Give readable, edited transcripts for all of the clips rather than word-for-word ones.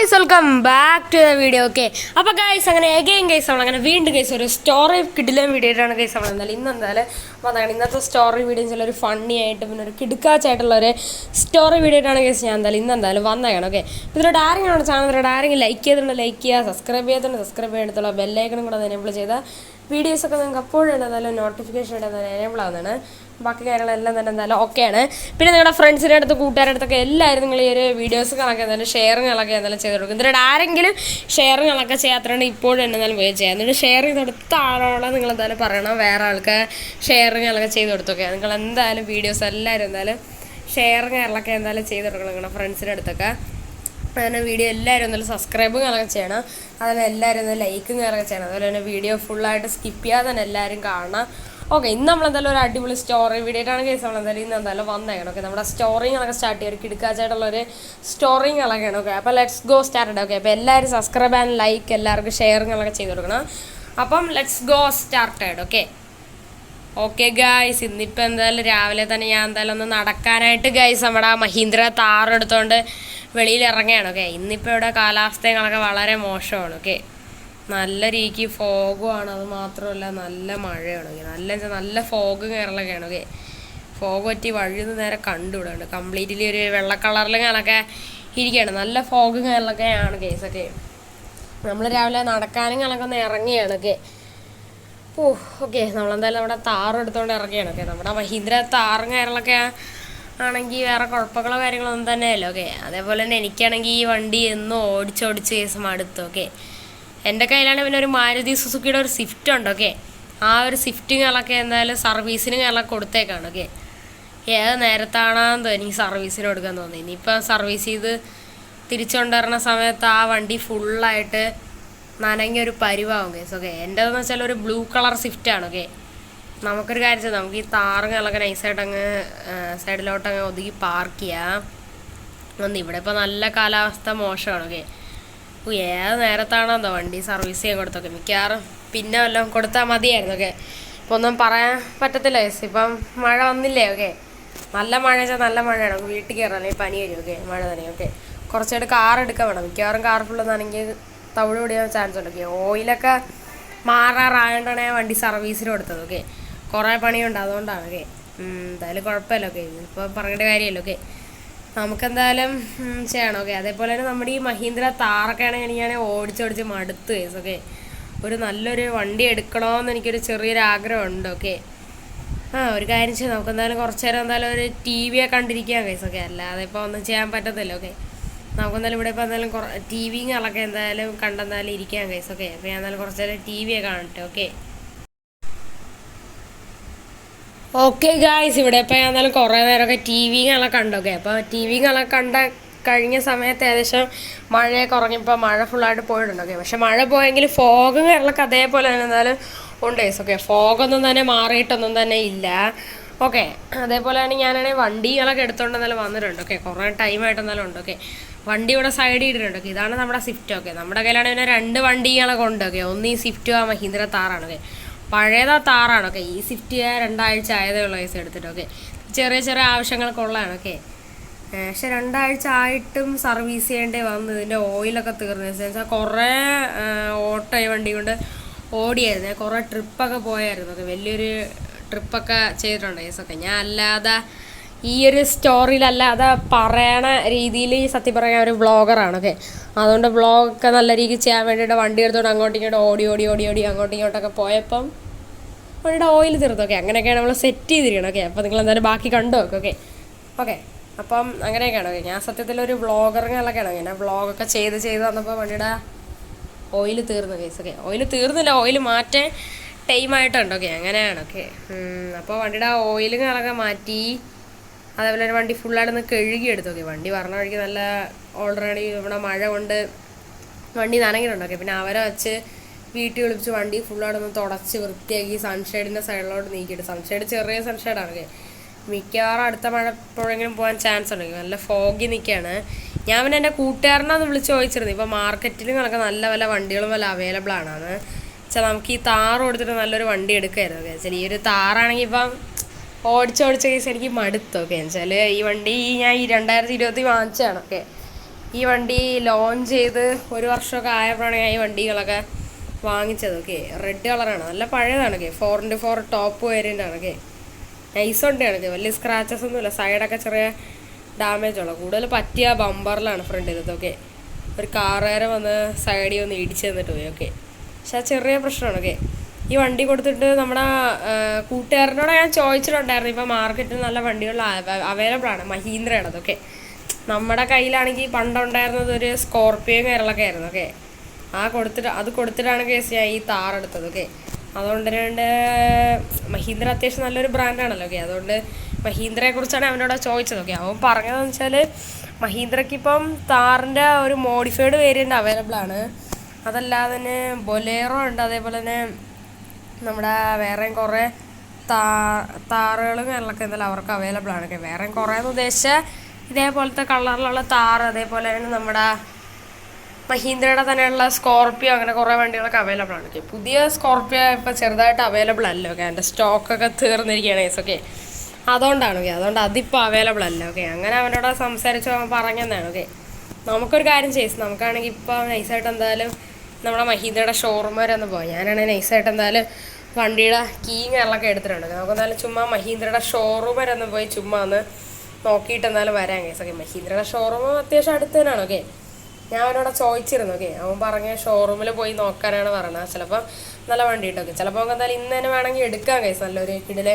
Guys welcome back to the video. Okay, അപ്പോൾ guys അങ്ങനെ again guys നമ്മൾ അങ്ങനെ വീണ്ടും ഗൈസ് ഒരു സ്റ്റോറി കിടിലൻ വീഡിയോ ആയിട്ടാണ് ഗൈസ് നമ്മൾ എന്തായാലും ഇന്നെന്തായാലും വന്നതാണ്. ഇന്നത്തെ സ്റ്റോറി വീഡിയോ ചില ഒരു ഫണ്ണി ആയിട്ട് പിന്നെ ഒരു കിടുക്കാച്ചായിട്ടുള്ള ഒരു സ്റ്റോറി വീഡിയോ ആയിട്ടാണ് ഗൈസ് ഞാൻ ഇന്നെന്തായാലും വന്നതാണ്. ഓക്കെ, അപ്പോൾ ഇതിലോട്ട് ആരെങ്കിലും ചാനൽ ഇതിലോട്ട് ആരെങ്കിലും ലൈക്ക് ചെയ്തിട്ടുണ്ട് ലൈക്ക് ചെയ്യുക, സബ്സ്ക്രൈബ് ചെയ്യുന്നുള്ള ബെല്ലൈക്കണും കൂടെ എനേബിൾ ചെയ്താൽ വീഡിയോസൊക്കെ നിങ്ങൾക്ക് അപ്പോഴും എന്തായാലും നോട്ടിഫിക്കേഷൻ എന്തായാലും എനേബിൾ ആവുന്നതാണ്. ബാക്കി കാര്യങ്ങളെല്ലാം തന്നെ എന്തായാലും ഓക്കെയാണ്. പിന്നെ നിങ്ങളുടെ ഫ്രണ്ട്സിൻ്റെ അടുത്ത് കൂട്ടുകാരുടെ അടുത്തൊക്കെ എല്ലാവരും നിങ്ങൾ ഈ ഒരു വീഡിയോസ് കണക്കെ എന്തായാലും ഷെയറിങ്ങളൊക്കെ എന്തായാലും ചെയ്ത് കൊടുക്കും. ഇതിലൂടെ ആരെങ്കിലും ഷെയറിങ്ങളൊക്കെ ചെയ്യാത്തതുകൊണ്ട് ഇപ്പോഴും എന്തായാലും പോയി ചെയ്യാം. എന്നിട്ട് ഷെയർ ചെയ്തെടുത്ത ആളോട് നിങ്ങൾ എന്തായാലും പറയണം വേറെ ആൾക്ക് ഷെയറിങ്ങളൊക്കെ ചെയ്ത് കൊടുത്തൊക്കെ. നിങ്ങൾ എന്തായാലും വീഡിയോസ് എല്ലാവരും എന്തായാലും ഷെയറിങ്ങളൊക്കെ എന്തായാലും ചെയ്ത് കൊടുക്കണം നിങ്ങളുടെ ഫ്രണ്ട്സിൻ്റെ അടുത്തൊക്കെ. അങ്ങനെ വീഡിയോ എല്ലാവരും എന്തായാലും സബ്സ്ക്രൈബും കാര്യങ്ങളൊക്കെ ചെയ്യണം. അതുപോലെ എല്ലാവരും ഒന്ന് ലൈക്കും കാര്യങ്ങളൊക്കെ ചെയ്യണം. അതുപോലെ തന്നെ വീഡിയോ ഫുള്ളായിട്ട് സ്കിപ്പ് ചെയ്യാതെ തന്നെ എല്ലാവരും കാണണം. ഓക്കെ, ഇന്ന് നമ്മളെന്തായാലും ഒരു അടിപൊളി സ്റ്റോറി വീഡിയോ ആയിട്ടാണ് കേസ് നമ്മളെന്തായാലും ഇന്ന് എന്തായാലും വന്നേക്കണം. ഓക്കെ, നമ്മുടെ സ്റ്റോറിങ്ങളൊക്കെ സ്റ്റാർട്ട് ചെയ്യുക, ഒരു കിടക്കാച്ചായിട്ടുള്ളൊരു സ്റ്റോറിങ്ങളൊക്കെയാണ്. ഓക്കെ, അപ്പോൾ ലെറ്റ്സ് ഗോ സ്റ്റാർട്ട്. ഓക്കെ, അപ്പോൾ എല്ലാവരും സബ്സ്ക്രൈബ് ആൻഡ് ലൈക്ക് എല്ലാവർക്കും ഷെയറിങ്ങളൊക്കെ ചെയ്ത് കൊടുക്കണം. അപ്പം let's go started. Okay guys, ഇന്നിപ്പോൾ എന്തായാലും രാവിലെ തന്നെ ഞാൻ എന്തായാലും ഒന്ന് നടക്കാനായിട്ട് ഗൈസ് നമ്മുടെ മഹീന്ദ്ര താർ എടുത്തുകൊണ്ട് വെളിയിൽ ഇറങ്ങുകയാണ്. ഓക്കെ, ഇന്നിപ്പോൾ ഇവിടെ കാലാവസ്ഥകളൊക്കെ വളരെ മോശമാണ്. ഓക്കെ, നല്ല രീതിക്ക് ഫോഗുമാണ്, അത് മാത്രമല്ല നല്ല മഴയാണ്. നല്ല ഫോഗ് കയറലൊക്കെയാണ്. ഓക്കെ, ഫോഗ് പറ്റി വഴിന്ന് നേരെ കണ്ടുവിടുന്നുണ്ട്. കംപ്ലീറ്റ്ലി ഒരു വെള്ള കളറിൽ ഞാനൊക്കെ ഇരിക്കുകയാണ്. നല്ല ഫോഗ് കയറലൊക്കെയാണ് കേസൊക്കെ. നമ്മൾ രാവിലെ നടക്കാനും കണക്കെ ഒന്ന് ഇറങ്ങിയാണ്. ഓക്കെ, നമ്മളെന്തായാലും നമ്മുടെ താറ് എടുത്തുകൊണ്ട് ഇറങ്ങിയാണ്. ഓക്കെ, നമ്മുടെ മഹീന്ദ്ര താറും കയറലൊക്കെ ആണെങ്കിൽ വേറെ കുഴപ്പങ്ങളോ കാര്യങ്ങളോ ഒന്നും തന്നെയല്ലോ. ഓക്കെ, അതേപോലെ തന്നെ എനിക്കാണെങ്കിൽ ഈ വണ്ടി എന്നും ഓടിച്ചോടിച്ച് കേസ് മടുത്തു. ഓക്കെ, എൻ്റെ കയ്യിലാണ് പിന്നെ ഒരു മാരുതി സുസുക്കിയുടെ ഒരു സ്വിഫ്റ്റ് ഉണ്ട്. ഓക്കെ, ആ ഒരു സ്വിഫ്റ്റുകളൊക്കെ എന്തായാലും സർവീസിന് കാര്യങ്ങളൊക്കെ കൊടുത്തേക്കാണ്. ഓക്കെ, ഏത് നേരത്താണെന്ന് എനിക്ക് സർവീസിന് കൊടുക്കാൻ തോന്നി. ഇനിയിപ്പോൾ സർവീസ് ചെയ്ത് തിരിച്ചുകൊണ്ടുവരുന്ന സമയത്ത് ആ വണ്ടി ഫുള്ളായിട്ട് നനഞ്ഞൊരു പരിവാകും കേസ്. ഓക്കെ, എൻ്റെതെന്ന് വെച്ചാൽ ഒരു ബ്ലൂ കളർ സ്വിഫ്റ്റാണ്. ഓക്കെ, നമുക്കൊരു കാര്യം ചെയ്താൽ നമുക്ക് ഈ താറുകളൊക്കെ നൈസായിട്ട് അങ്ങ് സൈഡിലോട്ട് അങ്ങ് ഒതുക്കി പാർക്ക് ചെയ്യാം. ഇവിടെ ഇപ്പോൾ നല്ല കാലാവസ്ഥ മോശമാണ്. ഓക്കെ, ഏത് നേരത്താണെന്നോ വണ്ടി സർവീസ് ചെയ്യാൻ കൊടുത്തൊക്കെ മിക്കവാറും പിന്നെ വല്ലതും കൊടുത്താൽ മതിയായിരുന്നു. ഓക്കെ, ഇപ്പോൾ ഒന്നും പറയാൻ പറ്റത്തില്ല കേസ്. ഇപ്പം മഴ വന്നില്ലേ. ഓക്കെ, നല്ല മഴ വെച്ചാൽ നല്ല മഴയാണ്. നമുക്ക് വീട്ടിൽ കയറാം, അല്ലെങ്കിൽ പനി വരും. ഓക്കെ, മഴ തന്നെ. ഓക്കെ, കുറച്ചായിട്ട് കാർ എടുക്കാൻ വേണം. മിക്കവാറും കാർ ഫുള്ളെന്നാണെങ്കിൽ തവിട് പിടിക്കാൻ ചാൻസ് ഉണ്ട്. ഓക്കെ, ഓയിലൊക്കെ മാറാറായതുകൊണ്ടാണ് ഞാൻ വണ്ടി സർവീസിന് കൊടുത്തത്. ഓക്കെ, കുറേ പണിയുണ്ട്, അതുകൊണ്ടാണ്. ഓക്കെ, എന്തായാലും കുഴപ്പമില്ല. ഓക്കെ, ഇപ്പോൾ പറയേണ്ട കാര്യമല്ലോ. ഓക്കെ, നമുക്കെന്തായാലും ചെയ്യണം. ഓക്കെ, അതേപോലെ തന്നെ നമ്മുടെ ഈ മഹീന്ദ്ര താറൊക്കെ ആണെങ്കിൽ എനിക്കാണെങ്കിൽ ഓടിച്ചോടിച്ച് മടുത്ത് കേസ്. ഓക്കെ, ഒരു നല്ലൊരു വണ്ടി എടുക്കണമെന്ന് എനിക്കൊരു ചെറിയൊരു ആഗ്രഹമുണ്ട്. ഓക്കെ, ഒരു കാര്യം ചെയ്യാം, നമുക്കെന്തായാലും കുറച്ച് നേരം എന്തായാലും ഒരു ടി വിയെ കണ്ടിരിക്കാം കേസ്. ഓക്കെ, അല്ലാതെ ഇപ്പോൾ ഒന്നും ചെയ്യാൻ പറ്റത്തില്ല. ഓക്കെ, നമുക്കെന്തായാലും ഇവിടെ ഇപ്പോൾ എന്തായാലും ടി വികളൊക്കെ എന്തായാലും കണ്ടെന്തായാലും ഇരിക്കാം കേസ്. ഓക്കെ, അപ്പോൾ ഞാൻ എന്തായാലും കുറച്ച് നേരം ടി വിയെ കാണട്ടെ. ഓക്കെ ഗായ്സ്, ഇവിടെ ഇപ്പോൾ ഞാൻ എന്നാലും കുറേ നേരമൊക്കെ ടി വികളൊക്കെ കണ്ടൊക്കെ. അപ്പോൾ ടി വികളൊക്കെ കഴിഞ്ഞ സമയത്ത് ഏകദേശം മഴയൊക്കെ ഉറങ്ങിയപ്പോൾ മഴ ഫുള്ളായിട്ട് പോയിട്ടുണ്ട്. ഓക്കെ, പക്ഷെ മഴ പോയെങ്കിൽ ഫോഗും കാര്യങ്ങളൊക്കെ അതേപോലെ തന്നെ എന്തായാലും ഉണ്ട് കേസ്. ഓക്കെ, ഫോഗൊന്നും തന്നെ മാറിയിട്ടൊന്നും തന്നെ ഇല്ല. ഓക്കെ, അതേപോലെ തന്നെ ഞാനാണെങ്കിൽ വണ്ടികളൊക്കെ എടുത്തുകൊണ്ട് എന്നാലും വന്നിട്ടുണ്ട്. ഓക്കെ, കുറേ ടൈമായിട്ട് എന്നാലും ഉണ്ട്. ഓക്കെ, വണ്ടി ഇവിടെ സൈഡിൽ ഇട്ടിട്ടുണ്ട്. ഓക്കെ, ഇതാണ് നമ്മുടെ സ്വിഫ്റ്റ്. ഓക്കെ, നമ്മുടെ കയ്യിലാണെങ്കിൽ പിന്നെ 2 വണ്ടികളൊക്കെ ഉണ്ട്. ഓക്കെ, ഒന്ന് ഈ സ്വിഫ്റ്റും ആ മഹീന്ദ്ര താറാണ്. ഓക്കെ, പഴയതാ താറാണ്. ഓക്കെ, ഈ സ്വിഫ്റ്റ് 2 ആഴ്ച ആയതേ ഉള്ള കേസ് എടുത്തിട്ട്. ഓക്കെ, ചെറിയ ചെറിയ ആവശ്യങ്ങൾക്ക് ഉള്ളതാണ്. ഓക്കെ, പക്ഷെ 2 ആഴ്ച ആയിട്ടും സർവീസ് ചെയ്യേണ്ടി വന്നു. ഇതിൻ്റെ ഓയിലൊക്കെ തീർന്നു വെച്ചാൽ കുറേ ഓട്ടോ ഈ വണ്ടി കൊണ്ട് ഓടിയായിരുന്നു. കുറേ ട്രിപ്പൊക്കെ പോയായിരുന്നു. ഓക്കെ, വലിയൊരു ട്രിപ്പൊക്കെ ചെയ്തിട്ടുണ്ട് കേസ്. ഓക്കെ, ഞാൻ അല്ലാതെ ഈ ഒരു സ്റ്റോറിയിലല്ലാതെ പറയണ രീതിയിൽ സത്യം പറയാൻ ഒരു വ്ളോഗറാണ്. ഓക്കെ, അതുകൊണ്ട് വ്ളോഗൊക്കെ നല്ല രീതിക്ക് ചെയ്യാൻ വേണ്ടിയിട്ട് വണ്ടി എടുത്തോണ്ട് അങ്ങോട്ടും ഇങ്ങോട്ടും ഓടി അങ്ങോട്ടും ഇങ്ങോട്ടൊക്കെ പോയപ്പം വണ്ടിയുടെ ഓയിൽ തീർന്നു. ഓക്കെ, അങ്ങനെയൊക്കെയാണ് നമ്മൾ സെറ്റ് ചെയ്തിരിക്കണം. ഓക്കെ, അപ്പോൾ നിങ്ങൾ എന്തായാലും ബാക്കി കണ്ടു നോക്കും. ഓക്കെ, അപ്പം അങ്ങനെയൊക്കെയാണ്. ഓക്കെ, ഞാൻ സത്യത്തിലൊരു വ്ളോഗറുകളൊക്കെയാണ്. ഇങ്ങനെ വ്ളോഗൊക്കെ ചെയ്ത് വന്നപ്പോൾ വണ്ടിയുടെ ഓയിൽ തീർന്നു കേസ്. ഓക്കെ, ഓയിൽ തീർന്നില്ല, ഓയിൽ മാറ്റാൻ ടൈമായിട്ടുണ്ട്. ഓക്കെ, അങ്ങനെയാണ്. ഓക്കെ, അപ്പോൾ വണ്ടിയുടെ ഓയിലുകളൊക്കെ മാറ്റി അതേപോലെ തന്നെ വണ്ടി ഫുള്ളായിട്ടൊന്ന് കഴുകിയെടുത്തു. ഓക്കെ, വണ്ടി പറഞ്ഞ വഴിക്ക് നല്ല ഓൾറെഡി ഇവിടെ മഴ കൊണ്ട് വണ്ടി നനങ്ങിയിട്ടുണ്ട്. ഓക്കെ, പിന്നെ അവരെ വെച്ച് വീട്ടിൽ വിളിപ്പിച്ച് വണ്ടി ഫുള്ളായിട്ടൊന്ന് തുടച്ച് വൃത്തിയാക്കി സൺഷെയ്ഡിൻ്റെ സൈഡിലോട്ട് നീക്കിയിട്ട്. സൺഷെയ്ഡ് ചെറിയ സൺഷെയ്ഡാണ്. ഓക്കെ, മിക്കവാറും അടുത്ത മഴ എപ്പോഴെങ്കിലും പോകാൻ ചാൻസ് ഉണ്ട്. നല്ല ഫോഗി നിൽക്കുകയാണ്. ഞാൻ പിന്നെ എൻ്റെ കൂട്ടുകാരനെ ഒന്ന് വിളിച്ച് ചോദിച്ചിരുന്നു. ഇപ്പോൾ മാർക്കറ്റിൽ കണക്ക് നല്ല വണ്ടികളും അവൈലബിൾ ആണ്. വെച്ചാൽ നമുക്ക് ഈ താറ് കൊടുത്തിട്ട് നല്ലൊരു വണ്ടി എടുക്കായിരുന്നു. ഓക്കെ, വെച്ചാൽ ഈ ഒരു താറാണെങ്കിൽ ഇപ്പം ഓടിച്ച് കേസ് എനിക്ക് മടുത്തു. ഓക്കെ, വെച്ചാൽ ഈ വണ്ടി ഞാൻ ഈ 2020 വാങ്ങിച്ചതാണ്. ഓക്കെ, ഈ വണ്ടി ലോഞ്ച് ചെയ്ത് 1 വർഷമൊക്കെ ആയപ്പോഴാണ് ഈ വണ്ടികളൊക്കെ വാങ്ങിച്ചതൊക്കെ. റെഡ് കളറാണ്, നല്ല പഴയതാണൊക്കെ. 4x4 ടോപ്പ് വേരിയൻ്റ് ആണൊക്കെ. നൈസ് വണ്ടിയാണൊക്കെ, വലിയ സ്ക്രാച്ചസ് ഒന്നുമില്ല. സൈഡൊക്കെ ചെറിയ ഡാമേജ് ഉള്ളു. കൂടുതൽ പറ്റിയ ബമ്പറിലാണ് ഫ്രണ്ട് ഇതൊക്കെ. ഒരു കാറുകാരൻ വന്ന് സൈഡിൽ ഒന്ന് ഇടിച്ച് തന്നിട്ട് പോയി. ഓക്കെ, പക്ഷെ ചെറിയ പ്രശ്നമാണൊക്കെ. ഈ വണ്ടി കൊടുത്തിട്ട് നമ്മുടെ കൂട്ടുകാരനോട് ഞാൻ ചോദിച്ചിട്ടുണ്ടായിരുന്നു, ഇപ്പം മാർക്കറ്റിൽ നല്ല വണ്ടികൾ അവൈലബിൾ ആണ്, മഹീന്ദ്രയാണ് അതൊക്കെ. നമ്മുടെ കയ്യിലാണെങ്കിൽ പണ്ടുണ്ടായിരുന്നത് ഒരു സ്കോർപ്പിയോ കേരളൊക്കെ ആയിരുന്നു. ഓക്കെ, അത് കൊടുത്തിട്ടാണ് കേസ് ഞാൻ ഈ താർ എടുത്തത്. ഓക്കെ, അതുകൊണ്ട് മഹീന്ദ്ര അത്യാവശ്യം നല്ലൊരു ബ്രാൻഡാണല്ലോ. ഓക്കെ, അതുകൊണ്ട് മഹീന്ദ്രയെ കുറിച്ചാണ് അവനോട് ചോദിച്ചത്. ഓക്കെ, അവൻ പറഞ്ഞതെന്ന് വെച്ചാൽ മഹീന്ദ്രയ്ക്ക് ഇപ്പം താറിൻ്റെ ഒരു മോഡിഫൈഡ് വേരിയൻ്റ് അവൈലബിൾ ആണ്. അതല്ലാതെ തന്നെ ബൊലേറോ ഉണ്ട്, അതേപോലെ തന്നെ നമ്മുടെ വേറെയും കുറേ താറുകളും കാര്യങ്ങളൊക്കെ എന്തായാലും അവർക്ക് അവൈലബിൾ ആണ്. ഓക്കെ, വേറെയും കുറേയെന്ന് ഉദ്ദേശിച്ചാൽ ഇതേപോലത്തെ കളറിലുള്ള താറ്, അതേപോലെ തന്നെ നമ്മുടെ മഹീന്ദ്രയുടെ തന്നെയുള്ള സ്കോർപ്പിയോ, അങ്ങനെ കുറേ വണ്ടികളൊക്കെ അവൈലബിൾ ആണ്. ഓക്കെ, പുതിയ സ്കോർപ്പിയോ ഇപ്പോൾ ചെറുതായിട്ട് അവൈലബിൾ അല്ല. ഓക്കെ, അതിൻ്റെ സ്റ്റോക്കൊക്കെ തീർന്നിരിക്കുകയാണ് കേസ്. ഓക്കെ, അതുകൊണ്ടാണ്. ഓക്കെ, അതുകൊണ്ട് അതിപ്പോൾ അവൈലബിൾ അല്ല. ഓക്കെ, അങ്ങനെ അവനോട് സംസാരിച്ച് അവൻ പറഞ്ഞതാണ്. ഓക്കെ, നമുക്കൊരു കാര്യം ചെയ്യും, നമുക്കാണെങ്കിൽ ഇപ്പോൾ നൈസായിട്ട് എന്തായാലും നമ്മുടെ മഹീന്ദ്രയുടെ ഷോറൂം വരെ ഒന്ന് പോകാം. ഞാനാണെങ്കിൽ നൈസായിട്ട് എന്തായാലും വണ്ടിയുടെ കീയും കാര്യങ്ങളൊക്കെ എടുത്തിട്ടുണ്ട്. നമുക്ക് എന്തായാലും ചുമ്മാ മഹീന്ദ്രയുടെ ഷോറൂം വരെ ഒന്ന് പോയി ചുമ്മാ ഒന്ന് നോക്കിയിട്ട് എന്തായാലും വരാൻ കേസ്. ഓക്കെ, മഹീന്ദ്രയുടെ ഷോറൂം അത്യാവശ്യം അടുത്ത് തന്നെയാണ്. ഓക്കെ, ഞാൻ അവനോട് ചോദിച്ചിരുന്നു. ഓക്കെ, അവൻ പറഞ്ഞ ഷോറൂമിൽ പോയി നോക്കാനാണ് പറഞ്ഞത്. ചിലപ്പോൾ നല്ല വണ്ടി കിട്ടും. ഓക്കെ, ചിലപ്പോൾ നമുക്ക് എന്തായാലും ഇന്ന് തന്നെ വേണമെങ്കിൽ എടുക്കാം കേസ്, നല്ലൊരു കിടിലെ